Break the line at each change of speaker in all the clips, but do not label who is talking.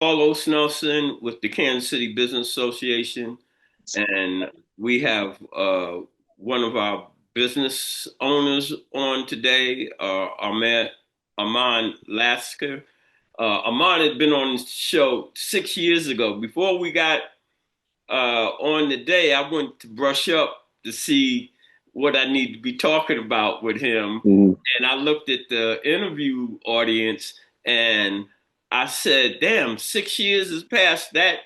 Carlos Nelson with the Kansas City Business Association, and we have one of our business owners on today, Armon Lasker. Armon had been on the show 6 years ago. Before we got on today, I went to brush up to see what I need to be talking about with him.
Mhm.
And I looked at the interview audience and I said, damn, 6 years has passed that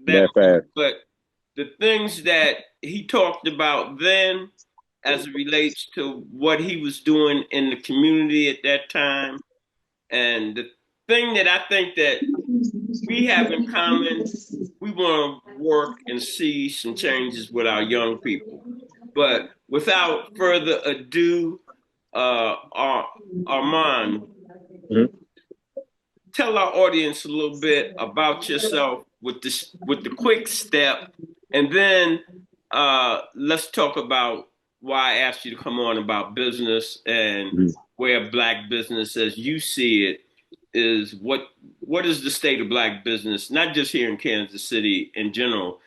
That
quick.
fast.
But the things that he talked about then as it relates to what he was doing in the community at that time, and the thing that I think that we have in common, we want to work and see some changes with our young people. But without further ado, Armand,
Mhm.
tell our audience a little bit about yourself with the quick step, and then let's talk about why I asked you to come on about business and
Mhm.
where black business, as you see it, is what is the state of black business, not just here in Kansas City in general.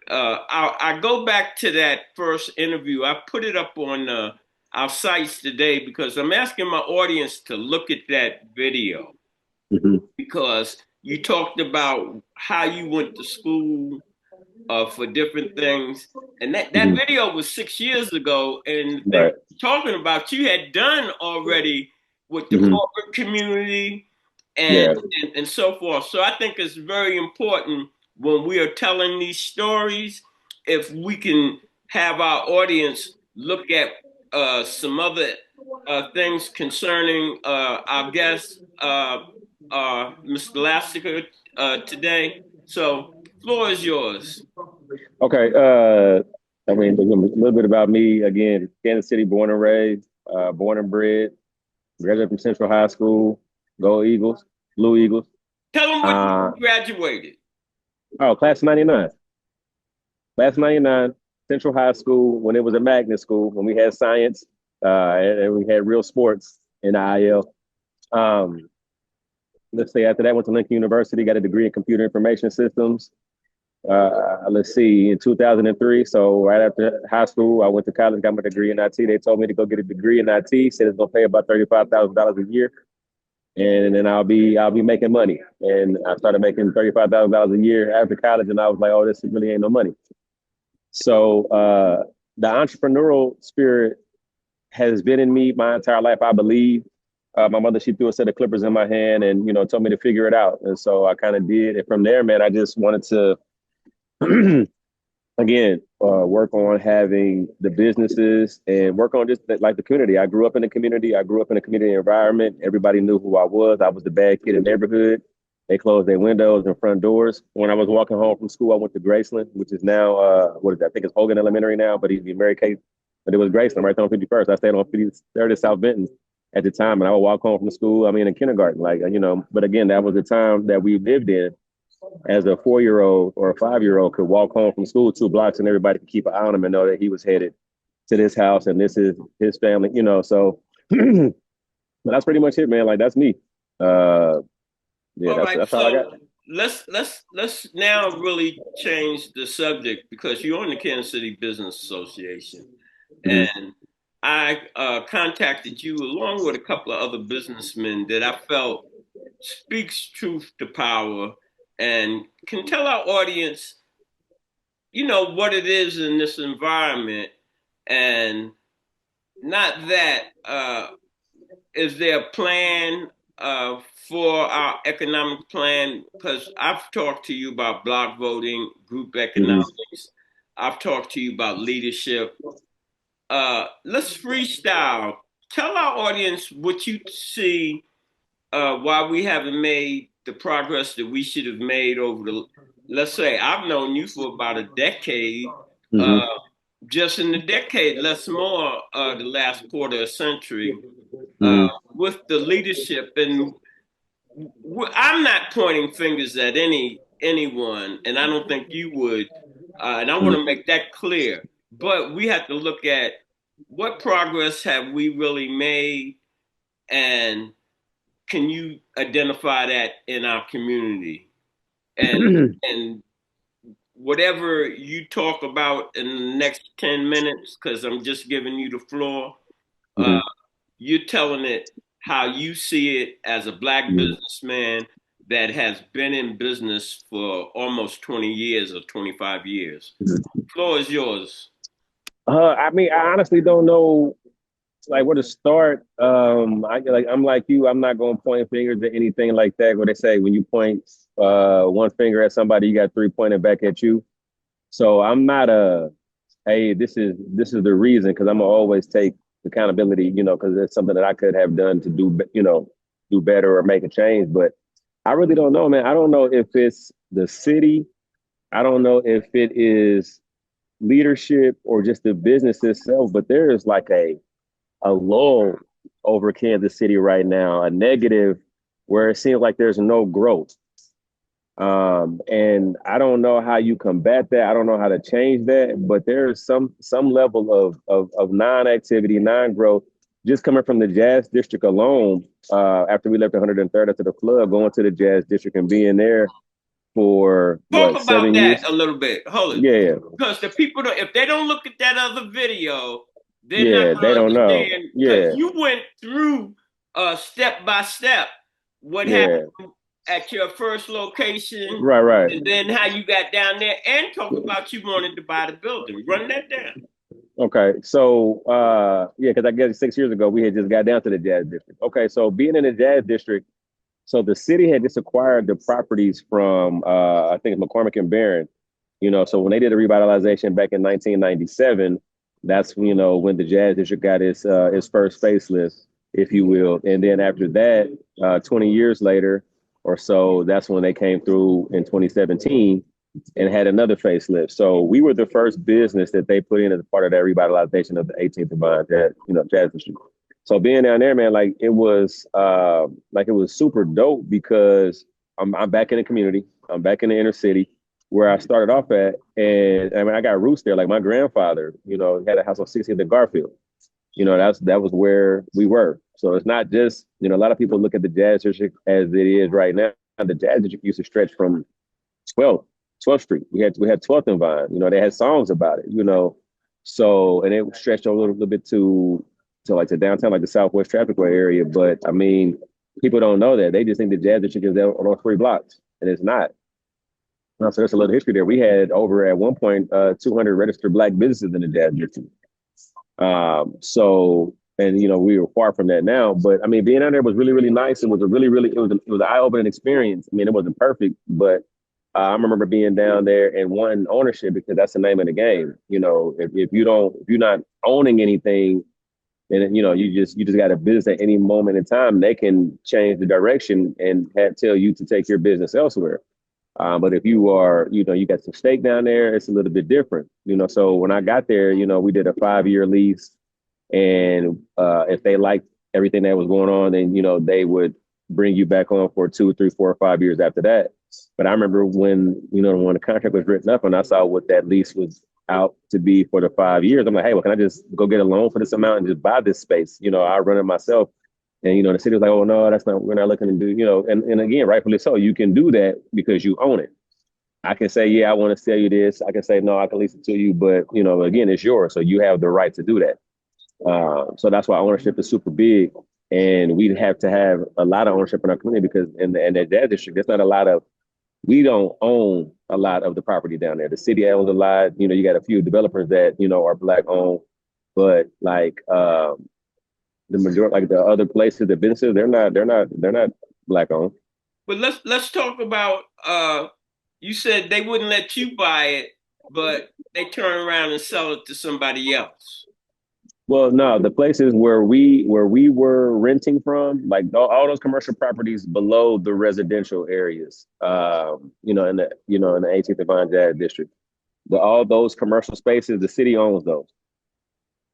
I go back to that first interview. I put it up on our sites today because I'm asking my audience to look at that video
Mhm.
because you talked about how you went to school for different things, and that
Mhm.
video was 6 years ago, and they
Right.
were talking about you had done already with the
Mhm.
corporate community and,
Yeah.
and so forth. So I think it's very important when we are telling these stories, if we can have our audience look at some other things concerning our guest, Mr. Lassiter, today. So, floor is yours.
Okay. I mean, a little bit about me. Again, Kansas City, born and raised, born and bred, graduated from Central High School. Go Eagles, Blue Eagles.
Tell them what you
Uh,
graduated.
oh, class of '99. Class of '99, Central High School. When it was a magnet school, when we had science, and we had real sports in the IL. Um, let's say after that, went to Lincoln University, got a degree in computer information systems. Let's see, in 2003. So right after high school, I went to college, got my degree in IT. They told me to go get a degree in IT. Said it's gonna pay about $35,000 a year, and then I'll be making money. And I started making $35,000 a year after college, and I was like, oh, this really ain't no money. So the entrepreneurial spirit has been in me my entire life, I believe. My mother, she threw a set of clippers in my hand and, told me to figure it out. And so I kind of did. And from there, man, I just wanted to again, work on having the businesses and work on just like the community. I grew up in the community. I grew up in a community environment. Everybody knew who I was. I was the bad kid in the neighborhood. They closed their windows and front doors. When I was walking home from school, I went to Graceland, which is now, what is that? I think it's Hogan Elementary now, but it used to be Mary Kay. But it was Graceland right there on 51st. I stayed on 53rd South Benton at the time, and I would walk home from school. I mean, in kindergarten, but again, that was the time that we lived in as a 4 year old or a 5 year old could walk home from school 2 blocks and everybody could keep an eye on him and know that he was headed to this house and this is his family. So but that's pretty much it, man. Like that's me. Uh yeah,
All
that's
right,
that's all I got.
so let's now really change the subject because you're on the Kansas City Business Association,
Mm-hmm.
and I contacted you along with a couple of other businessmen that I felt speaks truth to power and can tell our audience, what it is in this environment, and not that is there a plan for our economic plan? Because I've talked to you about block voting, group
Mm-hmm.
economics. I've talked to you about leadership. Let's freestyle. Tell our audience what you see, why we haven't made the progress that we should have made over the. Let's say I've known you for about a decade. Uh,
Mm-hmm.
just in the decade, less more, the last quarter of century, uh,
Mm-hmm.
with the leadership. And I'm not pointing fingers at anyone, and I don't think you would. And I want to make that clear. But we have to look at what progress have we really made, and can you identify that in our community? And whatever you talk about in the next 10 minutes, because I'm just giving you the floor, uh,
Mhm.
you're telling it how you see it as a black
Mhm.
businessman that has been in business for almost 20 years or 25 years.
Mhm.
Floor is yours.
I mean, I honestly don't know like where to start. I'm like you. I'm not going to point fingers at anything like that. What they say when you point one finger at somebody, you got three pointed back at you. So I'm not a hey, this is the reason because I'm gonna always take accountability, because it's something that I could have done to do better or make a change. But I really don't know, man. I don't know if it's the city. I don't know if it is leadership or just the business itself. But there is like a lull over Kansas City right now, a negative where it seems like there's no growth. And I don't know how you combat that. I don't know how to change that, but there's some level of non-activity, non-growth, just coming from the Jazz District alone. After we left 103rd after the flood, going to the Jazz District and being there for
Talk
what,
about
7 years?
that a little bit. Hold it.
Yeah,
Because the people, don't, if they don't look at that other video, they're not
yeah,
going
they
to
don't know.
understand. Because
Yeah,
you went through step by step what happened
yeah,
at your first location
right, right.
and then how you got down there and talk about you wanted to buy the building. Run that down.
Okay, so yeah, because I guess 6 years ago we had just got down to the Jazz District. Okay, so being in the Jazz District. So the city had just acquired the properties from I think it's McCormick and Barron. So when they did the revitalization back in 1997, that's when the Jazz District got its first facelift, if you will. And then after that, 20 years later or so, that's when they came through in 2017 and had another facelift. So we were the first business that they put in as part of that revitalization of the 18th and Vine, Jazz District. So being down there, man, like it was super dope because I'm back in the community. I'm back in the inner city where I started off at. And I mean I got roots there. Like my grandfather, had a house on 60th and Garfield. That was where we were. So it's not just, a lot of people look at the Jazz District as it is right now. The Jazz District used to stretch from 12th, 12th Street. We had 12th and Vine. They had songs about it. So and it stretched a little bit to like the downtown, like the Southwest Trafficway area. But I mean, people don't know that. They just think the Jazz District is there on those 3 blocks, and it's not. So there's a little history there. We had over at one point 200 registered black businesses in the Jazz District. So and we were far from that now. But I mean, being out there was really really nice. It was a really really it was an eye opening experience. I mean, it wasn't perfect, but I remember being down there and wanting ownership because that's the name of the game. If you're not owning anything, and you just got a business at any moment in time, they can change the direction and tell you to take your business elsewhere. But if you are, you got some stake down there, it's a little bit different. So when I got there, we did a 5-year lease, and if they liked everything that was going on, then they would bring you back on for 2, 3, 4, or 5 years after that. But I remember when the contract was written up and I saw what that lease was out to be for the 5 years, I'm like, hey, well, can I just go get a loan for this amount and just buy this space? I run it myself. And the city was like, oh no, we're not looking to do, and again, rightfully so, you can do that because you own it. I can say, yeah, I want to sell you this. I can say, no, I can lease it to you, but again, it's yours, so you have the right to do that. So that's why ownership is super big, and we'd have to have a lot of ownership in our community because in that Jazz District, there's not a lot of. We don't own a lot of the property down there. The city owns a lot. You got a few developers that are black owned, but like the majority, like the other places, the businesses, they're not black owned.
But let's talk about you said they wouldn't let you buy it, but they turn around and sell it to somebody else.
Well, no, the places where we were renting from, like all those commercial properties below the residential areas, in the 18th Divine Jazz District, all those commercial spaces, the city owns those.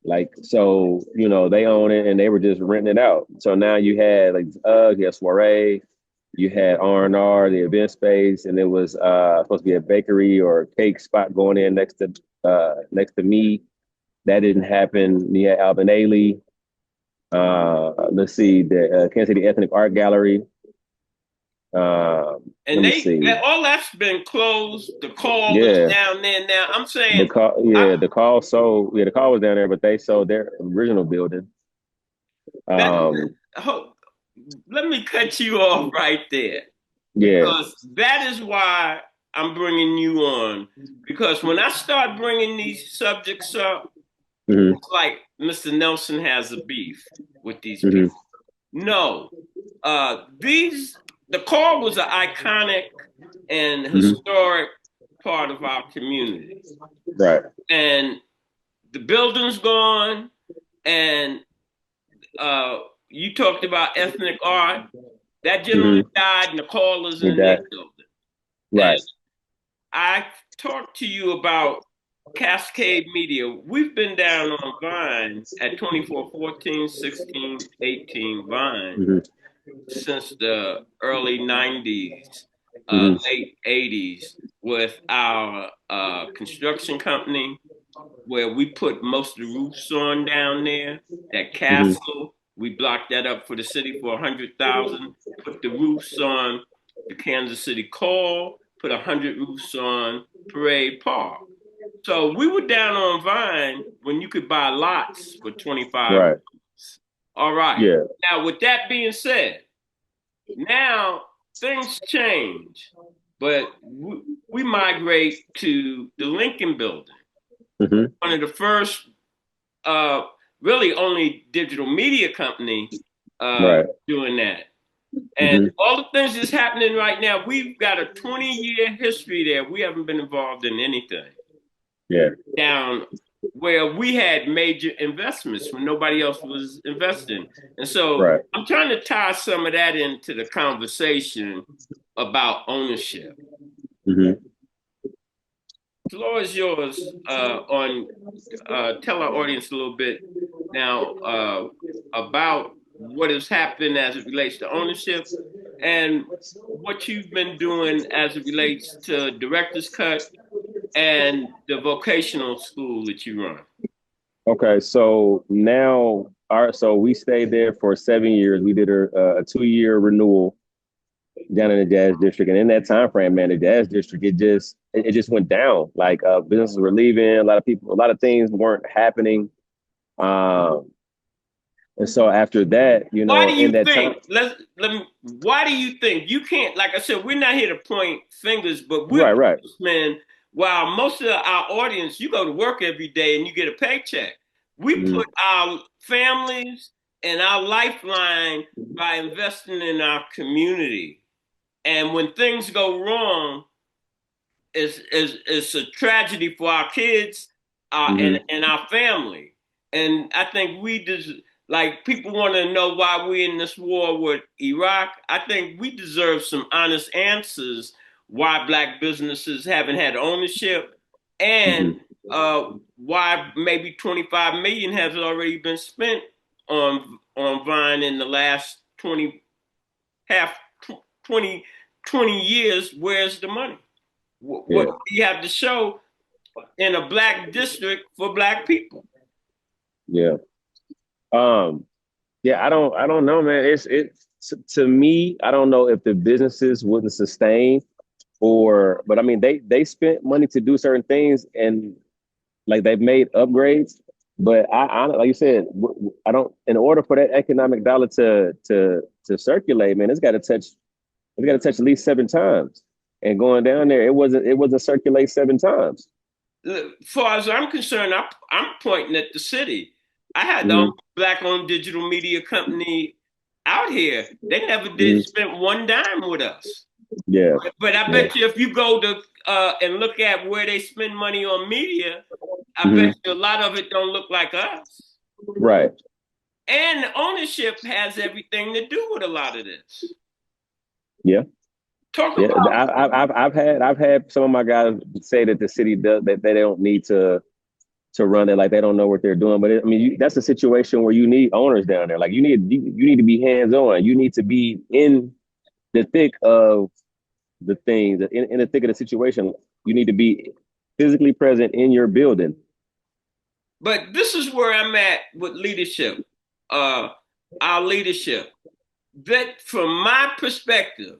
Like so, they own it and they were just renting it out. So now you had like you had Soiree, you had R&R, the event space, and it was supposed to be a bakery or a cake spot going in next to me. That didn't happen. You had Alvin Ailey. Let's see, the Kansas City Ethnic Art Gallery.
And
Let me see.
all that's been closed. The call is
Yeah,
down there now. I'm
the
saying,
call.
I,
Yeah, the call sold. Yeah, the call was down there, but they sold their original building.
that
Um,
ho- let me cut you off right there
yeah.
because that is why I'm bringing you on. Because when I start bringing these subjects up,
Hmm.
it's like Mr. Nelson has a beef with these
Hmm.
people. No, these the call was an iconic and
Hmm.
historic part of our community,
Right.
and the building's gone. And uh, you talked about ethnic art. That gentleman
Hmm.
died, and the call is
Need
in their
that.
building. And
Right.
I talked to you about Cascade Media. We've been down on Vine at 2414, 16, 18 Vine
Hmm.
since the early 90s,
Hmm.
late 80s with our construction company where we put most of the roofs on down there. That
Hmm.
castle, we blocked that up for the city for 100,000. Put the roofs on the Kansas City Call. Put 100 roofs on Parade Park. So we were down on Vine when you could buy lots for 25.
Right.
All right.
Yeah.
Now, with that being said, now things change, but we migrate to the Lincoln Building,
Hmm.
one of the first, uh, really only digital media company
Right.
doing that. And
Hmm.
all the things that's happening right now, we've got a 20-year history there. We haven't been involved in anything
Yeah.
down where we had major investments when nobody else was investing. And so
Right.
I'm trying to tie some of that into the conversation about ownership.
Hmm.
The floor is yours on tell our audience a little bit now about what has happened as it relates to ownership and what you've been doing as it relates to director's cut and the vocational school that you run.
Okay. So now, so we stayed there for 7 years. We did a 2 year renewal down in the jazz district, and in that time frame, man, the jazz district it just went down. Like businesses were leaving, a lot of people, a lot of things weren't happening. Um, and so after that,
Why do
in
you
that time,
think? Let me. Why do you think you can't? Like I said, we're not here to point fingers, but we're
right, right,
businessmen. While most of our audience, you go to work every day and you get a paycheck. We
mm-hmm,
put our families and our lifeline by investing in our community. And when things go wrong, it's a tragedy for our kids
mm-hmm,
and our family. And I think we just like people want to know why we're in this war with Iraq. I think we deserve some honest answers why black businesses haven't had ownership and
mm-hmm.
why maybe 25 million has already been spent on Vine in the last 20 half 20 20 years. Where's the money? What
Yeah,
do you have to show in a black district for black people?
yeah, um, yeah. I don't know, man. To me, I don't know if the businesses wouldn't sustain, but I mean, they spent money to do certain things, and like they've made upgrades. But I like you said, I don't. In order for that economic dollar to circulate, man, it's got to touch at least 7 times. And going down there, it wasn't circulate 7 times.
As far as I'm concerned, I'm pointing at the city. I had the only
Mm-hmm.
black-owned digital media company out here. They never did
Mm-hmm.
spend one dime with us.
Yeah,
But I
yeah.
bet you if you go to and look at where they spend money on media, I bet
Mm-hmm.
you a lot of it don't look like us.
Right.
And ownership has everything to do with a lot of this.
Yeah.
Talk
Yeah.
about
I've had some of my guys say that the city does that they don't need to run it, like they don't know what they're doing. But I mean, that's a situation where you need owners down there. Like you need to be hands on. You need to be in the thick of the things, in the thick of the situation. You need to be physically present in your building.
But this is where I'm at with leadership, uh, our leadership. That, from my perspective,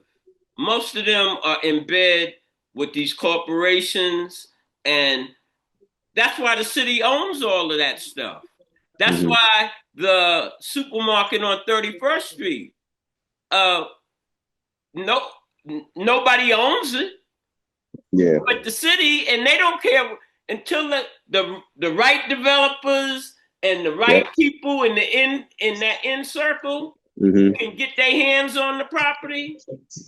most of them are in bed with these corporations, and that's why the city owns all of that stuff. That's
Hmm.
why the supermarket on 31st Street, uh, no, nobody owns it
Yeah.
but the city, and they don't care until the right developers and the right
Yep.
people in that in circle
Hmm.
can get their hands on the property.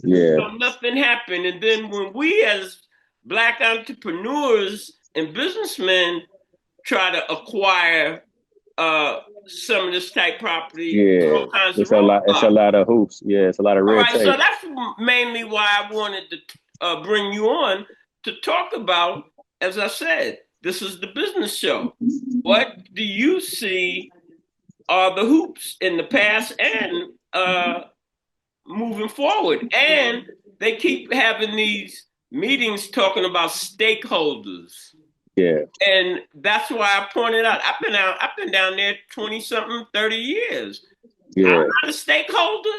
Yeah.
So nothing happened. And then when we as black entrepreneurs and businessmen try to acquire some of this type property,
Yeah.
all kinds of
It's a lot. It's a
roadblocks.
lot of hoops. Yeah. It's a lot of
All
red
right, so
tape.
that's mainly why I wanted to bring you on to talk about, as I said, this is the business show. What do you see are the hoops in the past and moving forward? And they keep having these meetings talking about stakeholders.
Yeah.
And that's why I pointed out, I've been down there 20 something, 30 years. I'm
Yeah.
not a stakeholder.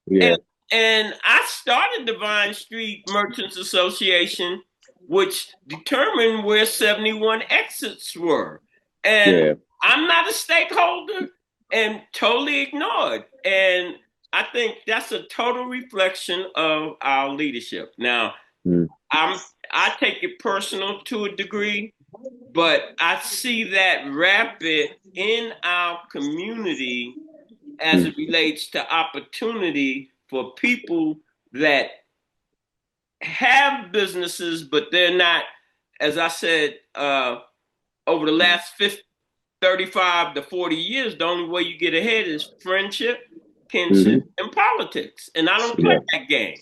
Yeah.
And and I started the Vine Street Merchants Association, which determined where 71 exits were. And
Yeah.
I'm not a stakeholder and totally ignored. And I think that's a total reflection of our leadership. Now,
Mm.
I'm I take it personal to a degree, but I see that rapid in our community as it
Mm.
relates to opportunity for people that have businesses, but they're not, as I said, over the last 50, 35 to 40 years, the only way you get ahead is friendship, kinship,
Hmm.
and politics. And I don't play
Yeah.
that game.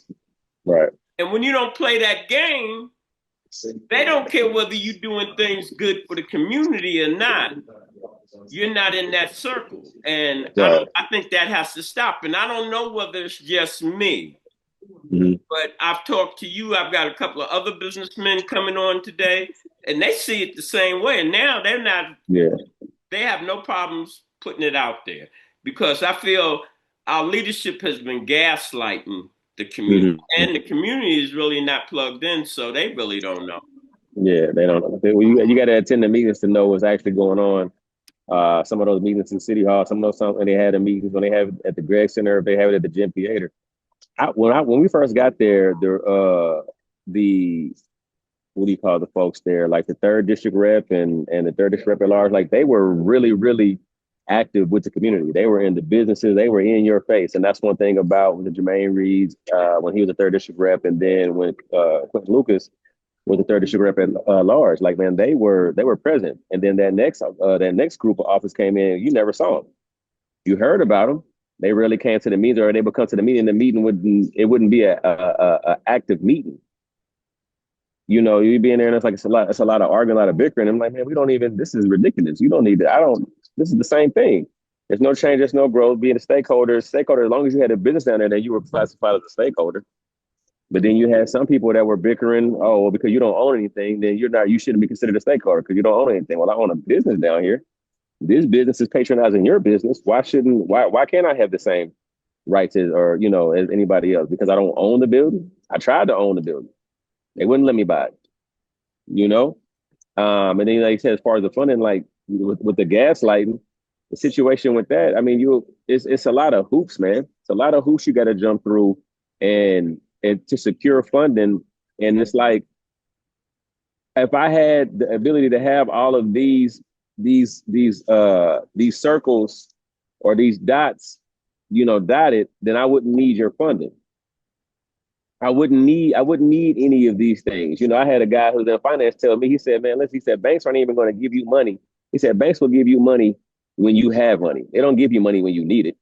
Right.
And when you don't play that game, they don't care whether you're doing things good for the community or not. You're not in that circle. And
Right.
I think that has to stop. And I don't know whether it's just me,
Hmm.
but I've talked to you. I've got a couple of other businessmen coming on today, and they see it the same way. And now they're not,
Yeah.
they have no problems putting it out there because I feel our leadership has been gaslighting the community,
Hmm.
and the community is really not plugged in, so they really don't know.
Yeah. They don't know. Well, you got to attend the meetings to know what's actually going on. Some of those meetings in City Hall, some of those when they had the meetings when they have it at the Greg Center, they have it at the Gym Theater. When we first got there, the what do you call the folks there, like the third district rep and the third district rep at large, like they were really active with the community. They were in the businesses, they were in your face, and that's one thing about the Jermaine Reeds when he was a third district rep, and then when Quentin Lucas was the third district rep at large. Like man, they were present, and then that next group of officers came in. You never saw them. You heard about them. They rarely came to the meetings, or they would come to the meeting. The meeting wouldn't be a active meeting. You'd be in there and it's a lot of arguing, a lot of bickering. I'm like, man, we don't even, this is ridiculous. You don't need to, I don't, this is the same thing. There's no change, there's no growth. Being a stakeholder, as long as you had a business down there, then you were classified as a stakeholder. But then you had some people that were bickering, oh, well, because you don't own anything, then you shouldn't be considered a stakeholder because you don't own anything. Well, I own a business down here. This business is patronizing your business. Why can't I have the same rights as anybody else? Because I don't own the building. I tried to own the building. They wouldn't let me buy it, you know? And then, like I said, as far as the funding, like with the gaslighting, the situation with that, I mean, it's a lot of hoops, man. It's a lot of hoops you got to jump through, and to secure funding. And it's like if I had the ability to have all of these circles or these dots, dotted, then I wouldn't need your funding. I wouldn't need any of these things. I had a guy who's in finance tell me, he said, man, listen, he said, banks aren't even going to give you money. He said, banks will give you money when you have money. They don't give you money when you need it.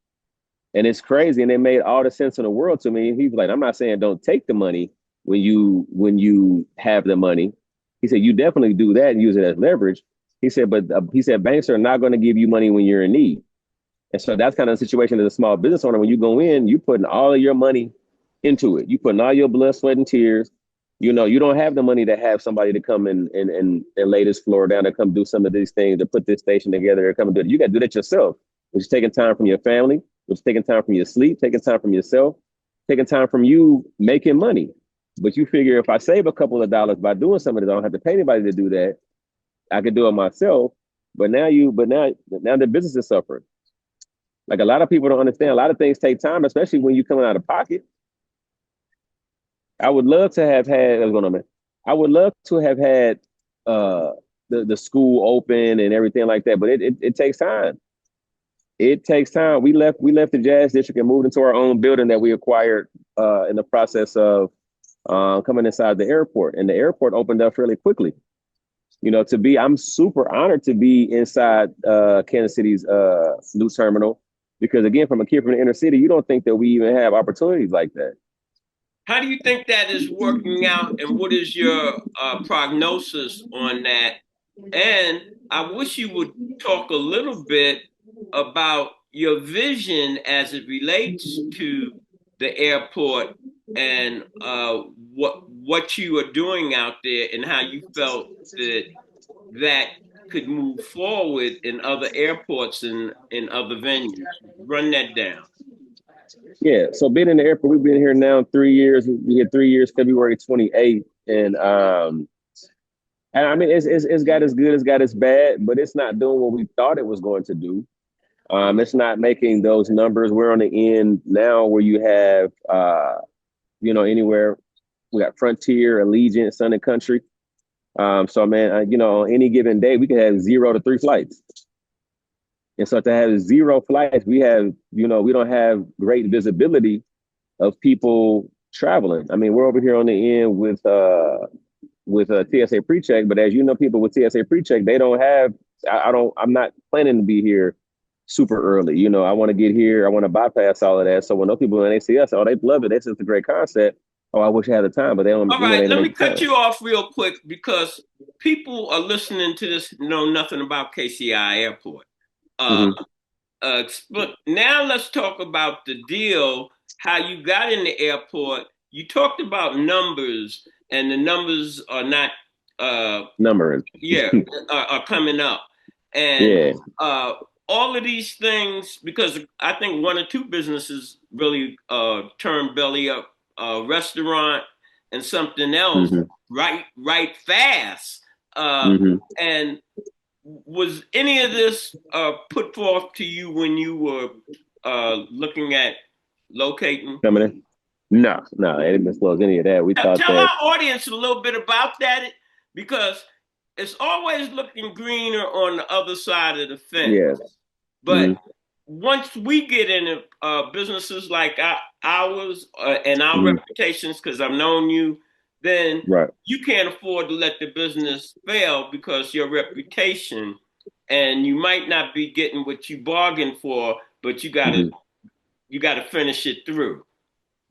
And it's crazy. And it made all the sense in the world to me. He was like, I'm not saying don't take the money when you have the money. He said, you definitely do that and use it as leverage. He said, but he said, banks are not going to give you money when you're in need. And so that's kind of the situation as a small business owner. When you go in, you're putting all of your money into it. You putting all your blood, sweat, and tears. You don't have the money to have somebody to come and lay this floor down to come do some of these things, to put this station together, to come and do it. You got to do that yourself, which is taking time from your family, which is taking time from your sleep, taking time from yourself, taking time from you making money. But you figure if I save a couple of dollars by doing something, I don't have to pay anybody to do that. I can do it myself. But now the business is suffering. Like a lot of people don't understand. A lot of things take time, especially when you're coming out of pocket. I would love to have had what's going on, man. I would love to have had uh the school open and everything like that, but it takes time. It takes time. We left the jazz district and moved into our own building that we acquired in the process of coming inside the airport, and the airport opened up fairly quickly. I'm super honored to be inside Kansas City's new terminal because, again, from a kid from the inner city, you don't think that we even have opportunities like that.
How do you think that is working out, and what is your prognosis on that? And I wish you would talk a little bit about your vision as it relates to the airport and what you are doing out there and how you felt that that could move forward in other airports and in other venues. Run that down.
Yeah, so being in the airport, we've been here now 3 years. We hit 3 years, February 28th, and I mean it's got as good, it's got as bad, but it's not doing what we thought it was going to do. It's not making those numbers. We're on the end now where you have anywhere. We got Frontier, Allegiant, Sun and Country. So man, on any given day we could have 0 to 3 flights. And so to have 0 flights, we don't have great visibility of people traveling. I mean, we're over here on the end with a TSA pre-check, but as you know, people with TSA pre-check, they don't have. I'm not planning to be here super early. I want to get here. I want to bypass all of that. So when those people when they see us, oh, they love it. This is a great concept. Oh, I wish I had the time, but they don't.
All right,
They
let
don't
me
make the
cut
time.
you off real quick because people are listening to this know nothing about KCI Airport. Uh,
Mm-hmm.
but now let's talk about the deal, how you got in the airport. You talked about numbers, and the numbers are not, uh,
Numbering.
yeah, are coming up. And
Yeah.
uh, all of these things, because I think one or two businesses really turned belly up, restaurant and something else,
Mm-hmm.
right fast. Uh,
Mm-hmm.
and was any of this put forth to you when you were looking at locating?
Coming in. No, no, they didn't disclose any of that. We thought
Tell
that.
our audience a little bit about that because it's always looking greener on the other side of the fence.
Yeah.
But
Mm-hmm.
once we get into businesses like ours and our
Mm-hmm.
reputations, because I've known you, then
Right.
you can't afford to let the business fail because your reputation, and you might not be getting what you bargained for, but
Mm-hmm.
you gotta finish it through.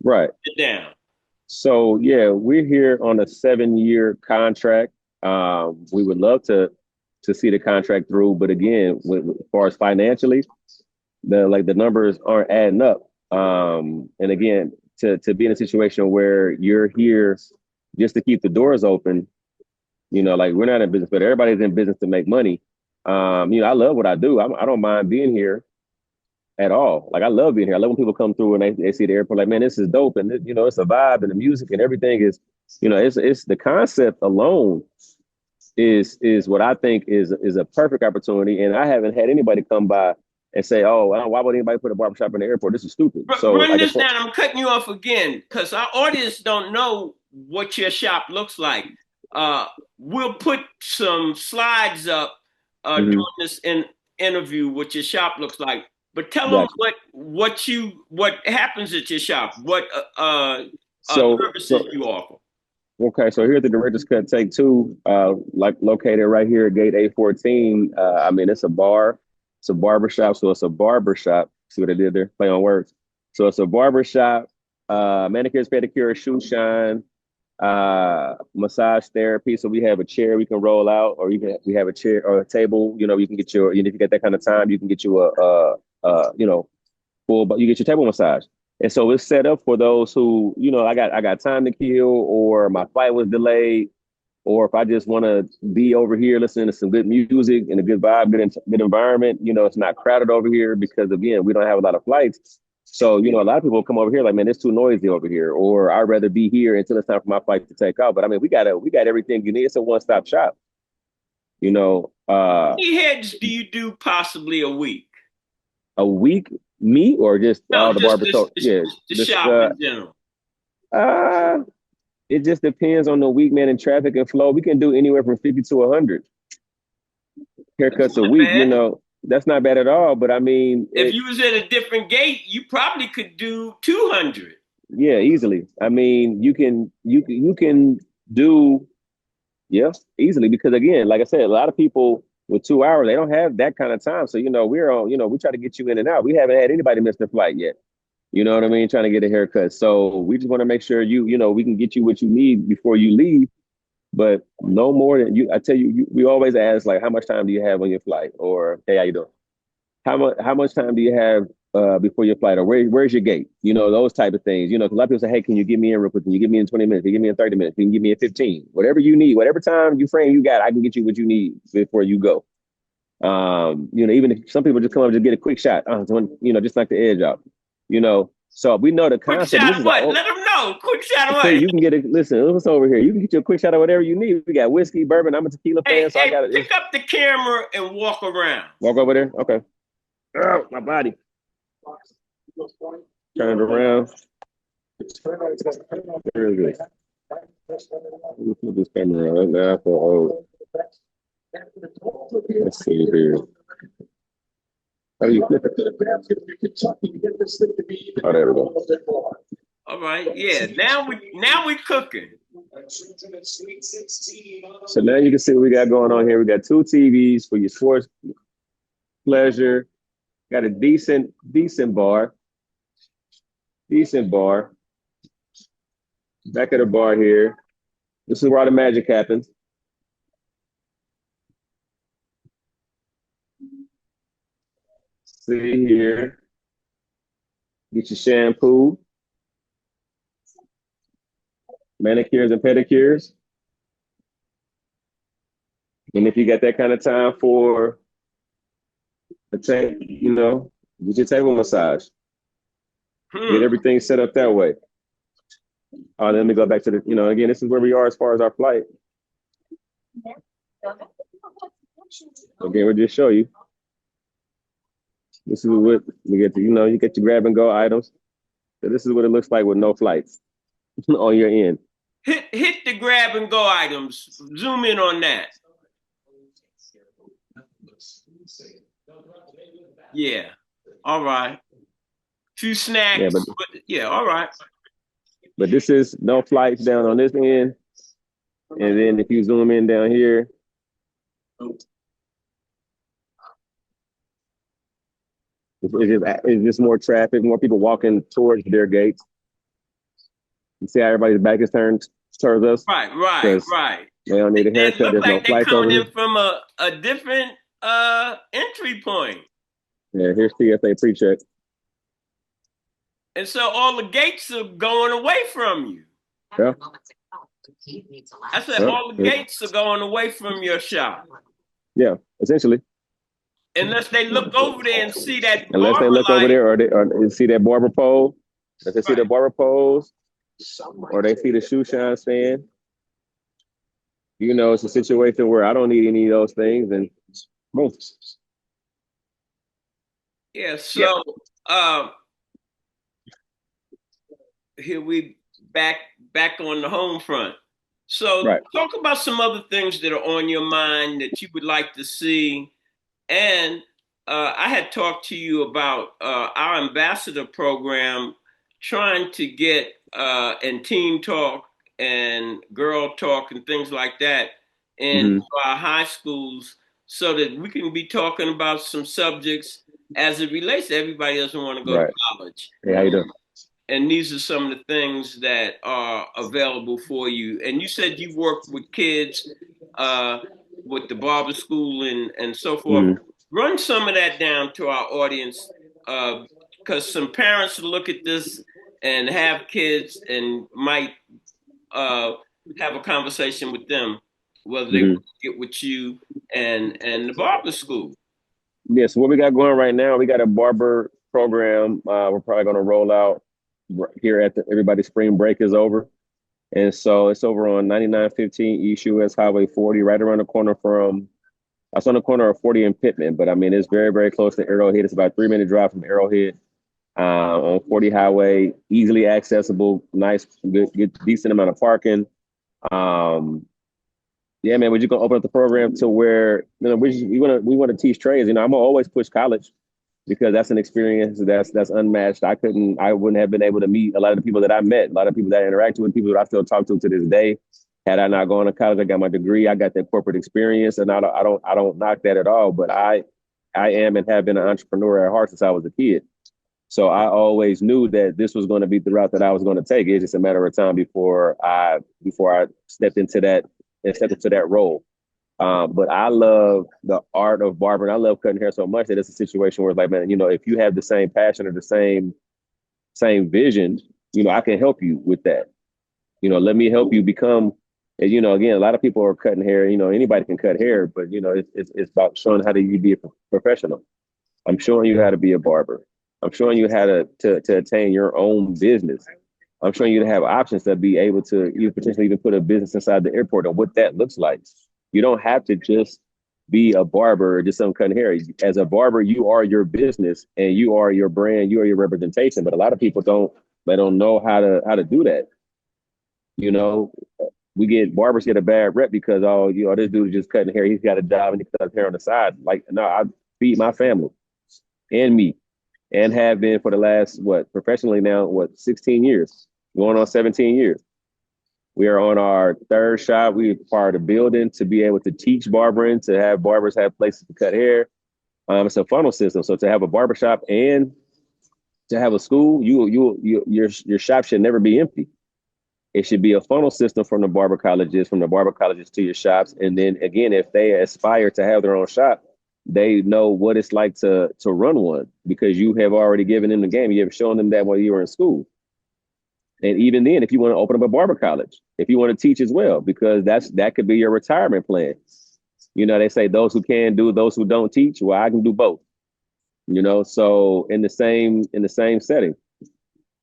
Right.
Sit down.
So yeah, we're here on a 7-year contract. We would love to see the contract through, but again, as far as financially, the numbers aren't adding up. And again, to be in a situation where you're here just to keep the doors open, like we're not in business, but everybody's in business to make money. I love what I do. I don't mind being here at all. Like I love being here. I love when people come through and they see the airport, like, man, this is dope, and it's a vibe, and the music and everything is, it's the concept alone is what I think is a perfect opportunity. And I haven't had anybody come by and say, oh, well, why would anybody put a barbershop in the airport? This is stupid. So
Run
like I
this
said,
down. I'm cutting you off again because our audience don't know what your shop looks like. Uh, we'll put some slides up
mm-hmm,
during this interview what your shop looks like. But tell them
gotcha.
what happens at your shop, what
So
services you offer.
okay, so here at the Director's Cut Take Two, like located right here at Gate A14. I mean, it's a bar, it's a barbershop, so it's a barbershop. See what I did there? Play on words. So it's a barbershop, manicures, pedicures, shoe shine, massage therapy. So we have a chair we can roll out, or we have a chair or a table. You can get if you get that kind of time, you can get you full, but you get your table massage. And so it's set up for those who, I got time to kill, or my flight was delayed, or if I just want to be over here listening to some good music and a good vibe, good environment. It's not crowded over here because again, we don't have a lot of flights. So, a lot of people come over here like, man, it's too noisy over here, or I'd rather be here until it's time for my flight to take off. But I mean, we got everything you need. It's a one-stop shop. You know,
How
uh,
many heads do you do possibly a week?
a week, me or just
No,
all the
just
barbers? So yeah,
the
this
shop in general.
uh, it just depends on the week, man, and traffic and flow. We can do anywhere from 50 to 100
That's
haircuts a
not
week.
bad.
That's not bad at all. But I mean,
If you was at a different gate, you probably could do 200.
yeah, easily. I mean, you can do, yeah, easily, because again, like I said, a lot of people with 2 hours, they don't have that kind of time. So we're on. We try to get you in and out. We haven't had anybody miss their flight yet. You know what I mean? Trying to get a haircut. So we just want to make sure we can get you what you need before you leave, but no more than you. I tell you, we always ask like, how much time do you have on your flight? Or, hey, how you doing? How much time do you have before your flight? Or where's your gate? Those type of things. 'Cause a lot of people say, hey, can you get me in real quick? Can you get me in 20 minutes? Can you get me in 30 minutes? Can you get me in 15? Whatever you need, whatever time you frame you got, I can get you what you need before you go. Even if some people just come up and just get a quick shot, just like the edge out. So we know the
Quick
concept, and
shot
this
of
is a
what? Let them know. Quick shot of
so
what?
you can get a listen. What's over here? You can get you a quick shot of whatever you need. We got whiskey, bourbon. I'm a tequila
Hey,
fan, so I
hey,
got to
pick
just
up the camera and walk around.
walk over there. Okay. Oh, my body. Turn it around. Very good. Let me flip this camera around. Let's see here. How do you flip it? Oh, there we go.
All right, yeah. Now we cooking.
So now you can see what we got going on here. We got two TVs for your sports pleasure. Got a decent bar. Decent bar. Back of the bar here. This is where all the magic happens. See here. Get your shampoo, manicures and pedicures. And if you got that kind of time for a tank, get your table massage. Get
Hmm.
everything set up that way. Let me go back to again, this is where we are as far as our flight. Again, we'll just show you. This is what you get to, you get your grab and go items. So this is what it looks like with no flights on your end.
Hit the grab and go items. Zoom in on that. Yeah. All right. Few
Yeah,
snacks. Yeah. All right.
but this is no flights down on this end. And then if you zoom in down here, it's just more traffic, more people walking towards their gates. You see how everybody's back is turned towards us
Right. Right.
because
Right.
they don't need a
They
haircut.
look
There's no
like they
flights over
coming in
here.
from a different entry point.
Yeah, here's TSA pre-check.
And so all the gates are going away from you.
Yeah.
I said
Yeah.
all the gates are going away from your shop.
Yeah, essentially.
Unless they look over there and see that
Unless they
barber
look over
light.
there or see that barber pole. If they see the
Right.
barber poles or they see the shoe shine stand, it's a situation where I don't need any of those things. And boom.
Yeah. So um here we back back on the home front. So
Right.
talk about some other things that are on your mind that you would like to see. And I had talked to you about our ambassador program, trying to get and teen talk and girl talk and things like that in
Mm-hmm.
our high schools, so that we can be talking about some subjects as it relates to everybody doesn't want to go to
Right.
college.
Hey, how you doing?
And these are some of the things that are available for you. And you said you worked with kids uh, with the barber school and so forth.
Mm-hmm.
Run some of that down to our audience, because some parents look at this and have kids and might uh, have a conversation with them, whether they want
Mm-hmm.
to get with you and the barber school.
Yeah, so what we got going right now, we got a barber. program. We're probably going to roll out here at everybody's spring break is over. And so it's over on 9915 East US Highway 40, right around the corner from, that's on the corner of 40 and Pittman. But I mean, it's very, very close to Arrowhead. It's about a 3 minute drive from Arrowhead on 40 Highway, easily accessible, nice, good, decent amount of parking. Yeah, man, we're just gonna open up the program to where we want to teach trades. I'm gonna always push college because that's an experience that's unmatched. I wouldn't have been able to meet a lot of the people that I met, a lot of people that I interacted with, people that I still talk to this day. Had I not gone to college, I got my degree, I got that corporate experience, and I don't knock that at all. But I am and have been an entrepreneur at heart since I was a kid. So I always knew that this was going to be the route that I was going to take. It's just a matter of time before I stepped into that role. But I love the art of barbering. I love cutting hair so much that it's a situation where it's like, man, if you have the same passion or the same vision, I can help you with that. Let me help you become. Again, a lot of people are cutting hair. Anybody can cut hair, but it's about showing how to you be a professional. I'm showing you how to be a barber. I'm showing you how to attain your own business. I'm showing you to have options to be able to potentially even put a business inside the airport and what that looks like. You don't have to just be a barber or just some cutting hair. As a barber, you are your business and you are your brand, you are your representation. But a lot of people don't know how to do that. Barbers get a bad rep because this dude is just cutting hair. He's got a job and he cuts hair on the side. Like, no, I feed my family and me and have been for the last, professionally now, 16 years, going on 17 years. We are on our third shop. We acquired a building to be able to teach barbering, to have barbers have places to cut hair. It's a funnel system. So to have a barbershop and to have a school, your shop should never be empty. It should be a funnel system from the barber colleges to your shops. And then again, if they aspire to have their own shop, they know what it's like to run one because you have already given them the game. You have shown them that while you were in school. And even then, if you want to open up a barber college, if you want to teach as well, because that could be your retirement plan. They say those who can do, those who don't teach. Well, I can do both. So in the same setting.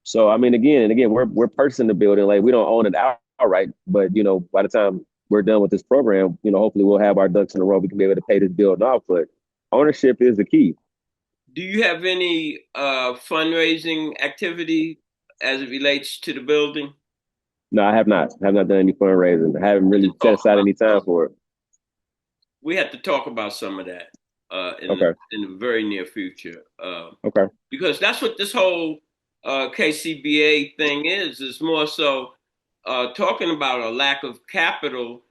So I mean, again, we're purchasing the building, like we don't own it outright, but by the time we're done with this program, hopefully we'll have our ducks in a row. We can be able to pay this building off, but ownership is the key.
Do you have any fundraising activity as it relates to the building?
No, I have not. I have not done any fundraising. I haven't really set aside any time for it.
We have to talk about some of that
Okay.
in the very near future.
Okay.
Because that's what this whole KCBA thing is more so talking about a lack of capital.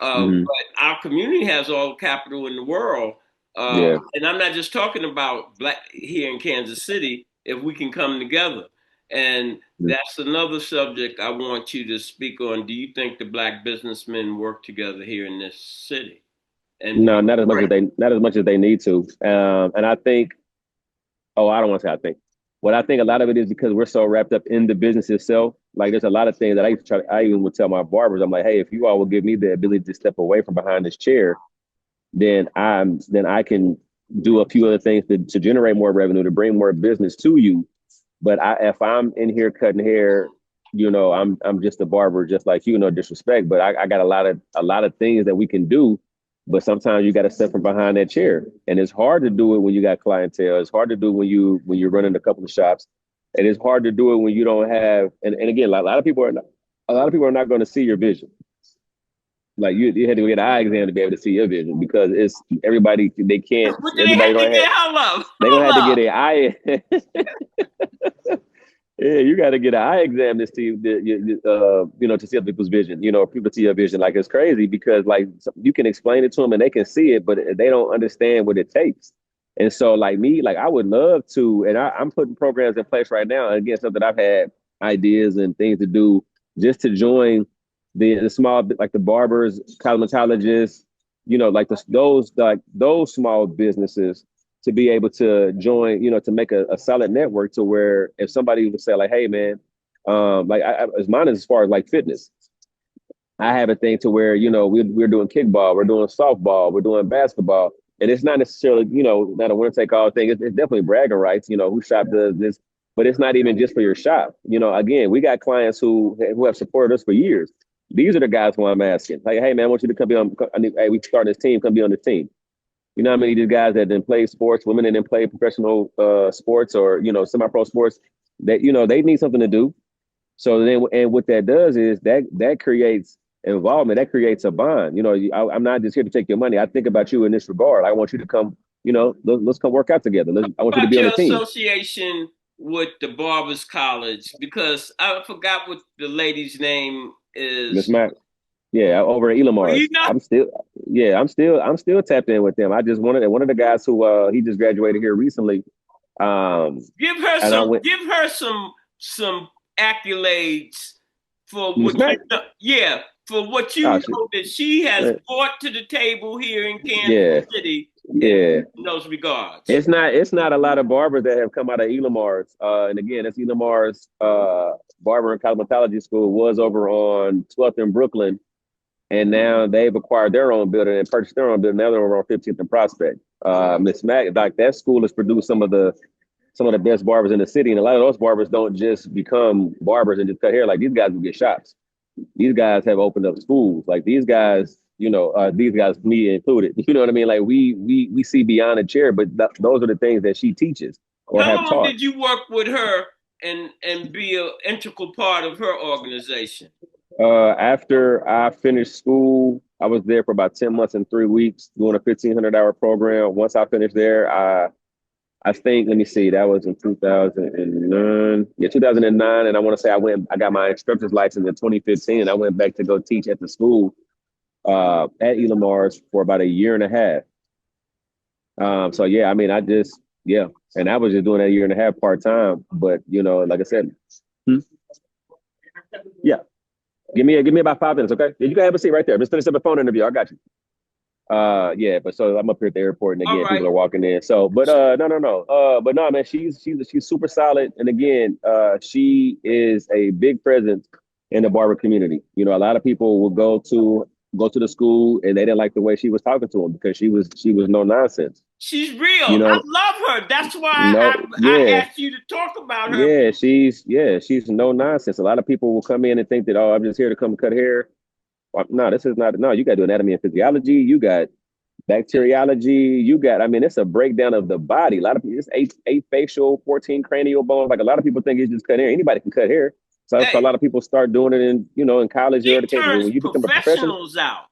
Hmm.
But our community has all the capital in the world.
Yeah.
And I'm not just talking about black here in Kansas City, if we can come together. And that's another subject I want you to speak on. Do you think the black businessmen work together here in this city? And
No, not as much as they need to. And I think, I don't want to say I think. What I think a lot of it is because we're so wrapped up in the business itself. Like there's a lot of things that I even would tell my barbers. I'm like, hey, if you all will give me the ability to step away from behind this chair, then I can do a few other things to generate more revenue, to bring more business to you. But if I'm in here cutting hair, I'm just a barber, just like you. No disrespect, but I got a lot of things that we can do. But sometimes you got to step from behind that chair, and it's hard to do it when you got clientele. It's hard to do when you're running a couple of shops, and it's hard to do it when you don't have. And again, like a lot of people are not going to see your vision. Like you had to get an eye exam to be able to see your vision because it's everybody. They can't.
what do they
Everybody
have to
gonna have.
get? Hold up,
They're gonna
hold
have to
up.
get an eye. Yeah, you got to get an eye exam to see to see other people's vision. People see your vision. Like it's crazy because like you can explain it to them and they can see it, but they don't understand what it takes. And so like me, like I would love to, and I'm putting programs in place right now. Again, something I've had ideas and things to do just to join the small, like the barbers, cosmetologists, those small businesses to be able to join, to make a solid network to where if somebody would say like, hey man, like as mine is as far as like fitness, I have a thing to where, we're doing kickball, we're doing softball, we're doing basketball. And it's not necessarily, not a winner take all thing. It's definitely bragging rights, who shop does this, but it's not even just for your shop. Again, we got clients who have supported us for years. These are the guys who I'm asking. Like, hey man, I want you to come be on. Hey, we starting this team. Come be on the team. You know how many of these guys that didn't play sports, women that didn't play professional sports or semi-pro sports, that they need something to do. So then, and what that does is that creates involvement. That creates a bond. I'm not just here to take your money. I think about you in this regard. I want you to come. Let's come work out together. I want you to
About
be on
your
the team.
association with the Barbers College, because I forgot what the lady's name
Miss
is.
Mac, yeah, over at
Well, you
Elamars.
know,
I'm still tapped in with them. I just wanted one of the guys who he just graduated here recently.
give her
And I
some
went
give her some accolades for
Miss
what you
Mac.
know, yeah, for what you
Oh,
know that she has brought to the table here in Kansas
yeah,
City
yeah.
in those regards.
It's not a lot of barbers that have come out of Elamars. And again, that's Elamars Barber and Cosmetology School was over on 12th in Brooklyn. And now they've acquired their own building and purchased their own building. Now they're over on 15th and Prospect. Miss Mac, like that school has produced some of the best barbers in the city. And a lot of those barbers don't just become barbers and just cut hair. Like these guys will get shops. These guys have opened up schools. Like these guys, me included. You know what I mean? Like we see beyond a chair, but those are the things that she teaches or
How
have
long
taught.
did you work with her and be an integral part of her organization?
After I finished school, I was there for about 10 months and 3 weeks doing a 1,500-hour program. Once I finished there, I think, let me see, that was in 2009. Yeah, 2009. And I want to say I got my instructor's license in 2015. And I went back to go teach at the school at Elamars for about a year and a half. So yeah, I mean, yeah. And I was just doing that a year and a half part time. But, like I said, hmm? Yeah, give me about 5 minutes, okay? You can have a seat right there. Just finish up a phone interview. I got you. Yeah, but so I'm up here at the airport and
All
again,
right.
people are walking in. So, but no. But no, man, she's super solid. And again, she is a big presence in the barber community. A lot of people will go to the school and they didn't like the way she was talking to them because she was no nonsense.
She's real.
You
I
know,
love her. That's why
no,
I
yeah,
asked you to talk about her.
she's no nonsense. A lot of people will come in and think that, oh, I'm just here to come cut hair. Well, no, this is not. No, you got to do anatomy and physiology. You got bacteriology. I mean, it's a breakdown of the body. A lot of people, it's eight facial, 14 cranial bones. Like a lot of people think it's just cut hair. Anybody can cut hair. So a
Hey,
lot of people start doing it in college or
she
education. But
turns
when you become a professional,
professionals out.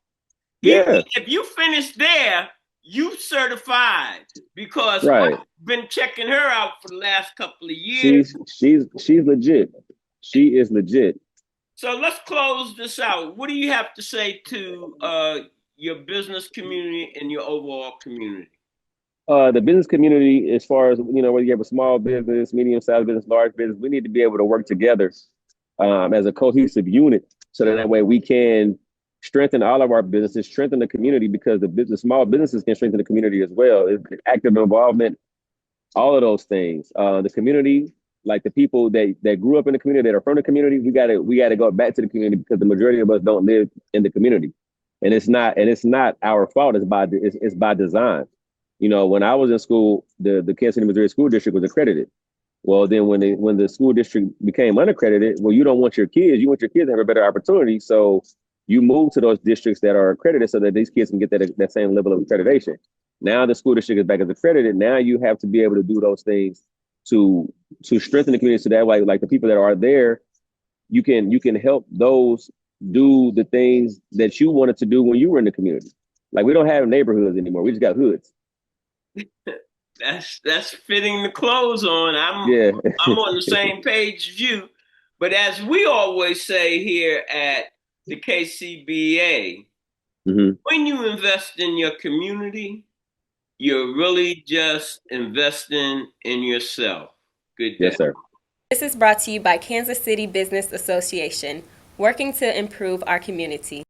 Even
yeah,
if you finish there, you certified because
right.
I've been checking her out for the last couple of years.
She's legit. She is legit.
So let's close this out. What do you have to say to your business community and your overall community?
The business community, as far as whether you have a small business, medium-sized business, large business, we need to be able to work together as a cohesive unit, so that way we can strengthen all of our businesses, strengthen the community, because the small businesses can strengthen the community as well. It's active involvement, all of those things. The community, like the people that grew up in the community, that are from the community, we gotta go back to the community because the majority of us don't live in the community, and it's not our fault. It's by design. When I was in school, the Kansas City, Missouri school district was accredited. Well, then when the school district became unaccredited, well, you don't want your kids. You want your kids to have a better opportunity. So you move to those districts that are accredited so that these kids can get that same level of accreditation. Now the school district is back as accredited. Now you have to be able to do those things to strengthen the community, so that way, like the people that are there, you can help those do the things that you wanted to do when you were in the community. Like we don't have neighborhoods anymore. We just got hoods.
That's fitting the clothes on.
Yeah.
I'm on the same page as you. But as we always say here at the KCBA,
hmm
when you invest in your community, you're really just investing in yourself. Good day.
Yes, sir.
This is brought to you by Kansas City Business Association, working to improve our community.